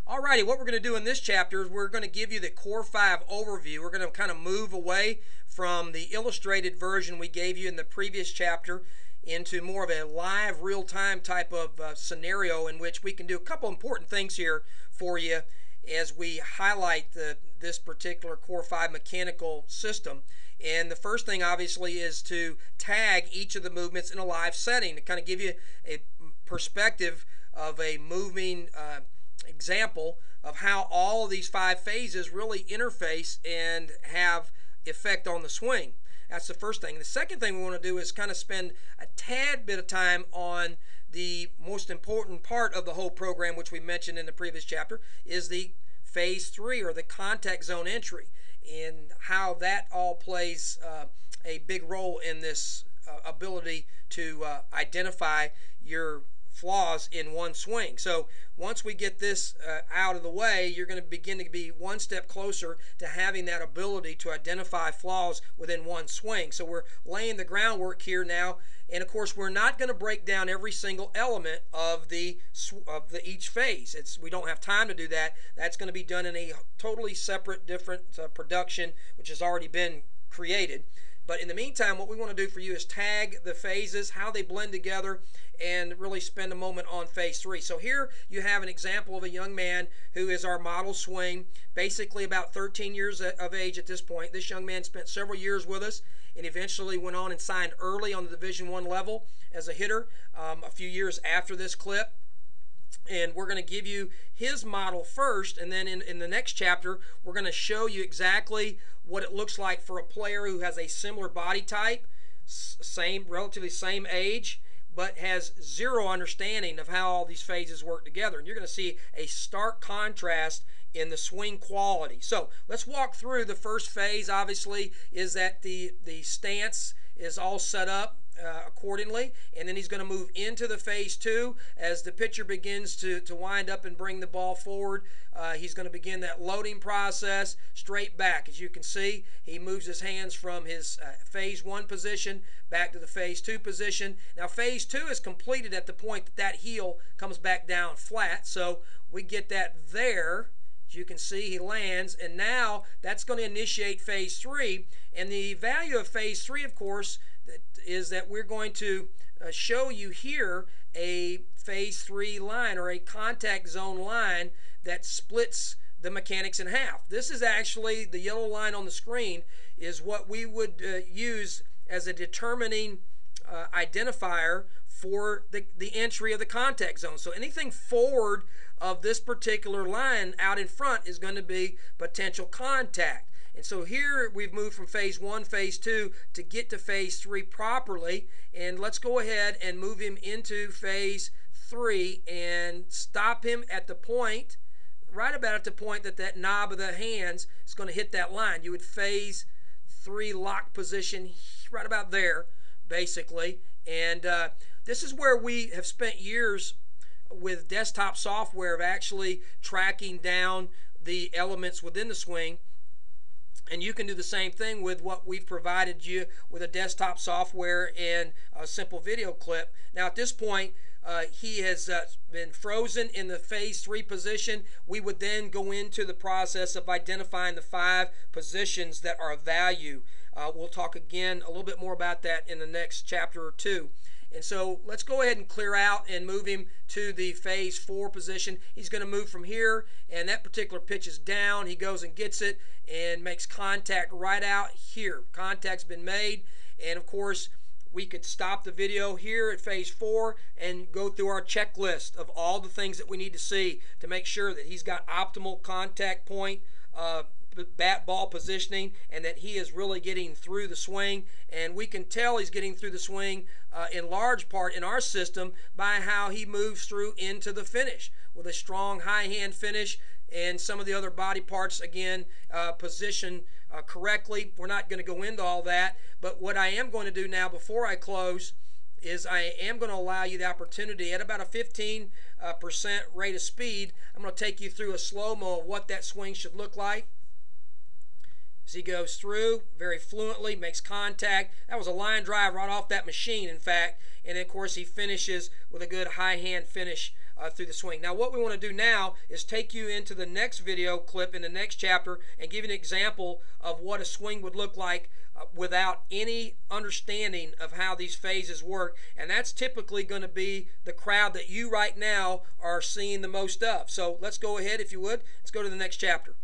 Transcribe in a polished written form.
Alrighty, what we're going to do in this chapter is we're going to give you the Core 5 overview. We're going to kind of move away from the illustrated version we gave you in the previous chapter into more of a live, real-time type of scenario in which we can do a couple important things here for you as we highlight this particular Core 5 mechanical system. And the first thing, obviously, is to tag each of the movements in a live setting to kind of give you a perspective of a moving example of how all of these 5 phases really interface and have effect on the swing. That's the first thing. The second thing we want to do is kind of spend a tad bit of time on the most important part of the whole program, which we mentioned in the previous chapter, is the phase 3 or the contact zone entry, and how that all plays a big role in this ability to identify your flaws in one swing. So once we get this out of the way, you're going to begin to be one step closer to having that ability to identify flaws within one swing. So we're laying the groundwork here now, and of course we're not going to break down every single element of each phase. We don't have time to do that. That's going to be done in a totally separate, different production, which has already been created. But in the meantime, what we want to do for you is tag the phases, how they blend together, and really spend a moment on phase 3. So here you have an example of a young man who is our model swing, basically about 13 years of age at this point. This young man spent several years with us and eventually went on and signed early on the Division I level as a hitter a few years after this clip. And we're going to give you his model first, and then in the next chapter we're going to show you exactly what it looks like for a player who has a similar body type, relatively same age, but has zero understanding of how all these phases work together. And you're going to see a stark contrast in the swing quality. So let's walk through the first phase. Obviously is that the stance is all set up accordingly, and then he's going to move into the phase 2 as the pitcher begins to wind up and bring the ball forward. He's going to begin that loading process straight back. As you can see, he moves his hands from his phase 1 position back to the phase 2 position. Now phase 2 is completed at the point that heel comes back down flat, so we get that there. As you can see, he lands, and now that's going to initiate phase 3. And the value of phase 3, of course, is that we're going to show you here a phase 3 line, or a contact zone line, that splits the mechanics in half. This is actually, the yellow line on the screen is what we would use as a determining identifier for the entry of the contact zone. So anything forward of this particular line out in front is going to be potential contact. And so here we've moved from phase 1, phase 2 to get to phase 3 properly. And let's go ahead and move him into phase 3 and stop him at the point, right about at the point that knob of the hands is going to hit that line. You would phase 3 lock position right about there, basically. And this is where we have spent years with desktop software of actually tracking down the elements within the swing. And you can do the same thing with what we've provided you with a desktop software and a simple video clip. Now at this point, he has been frozen in the phase 3 position. We would then go into the process of identifying the 5 positions that are of value. We'll talk again a little bit more about that in the next chapter or 2. And so let's go ahead and clear out and move him to the phase 4 position. He's going to move from here, and that particular pitch is down. He goes and gets it and makes contact right out here. Contact's been made, and of course we could stop the video here at phase 4 and go through our checklist of all the things that we need to see to make sure that he's got optimal contact point, bat ball positioning, and that he is really getting through the swing. And we can tell he's getting through the swing in large part in our system by how he moves through into the finish with a strong high hand finish, and some of the other body parts again positioned correctly. We're not going to go into all that, but what I am going to do now before I close is I am going to allow you the opportunity at about a 15% rate of speed. I'm going to take you through a slow-mo of what that swing should look like. As he goes through very fluently, makes contact. That was a line drive right off that machine, in fact. And of course he finishes with a good high hand finish through the swing. Now what we want to do now is take you into the next video clip in the next chapter and give you an example of what a swing would look like without any understanding of how these phases work, and that's typically going to be the crowd that you right now are seeing the most of. So let's go ahead, if you would, let's go to the next chapter.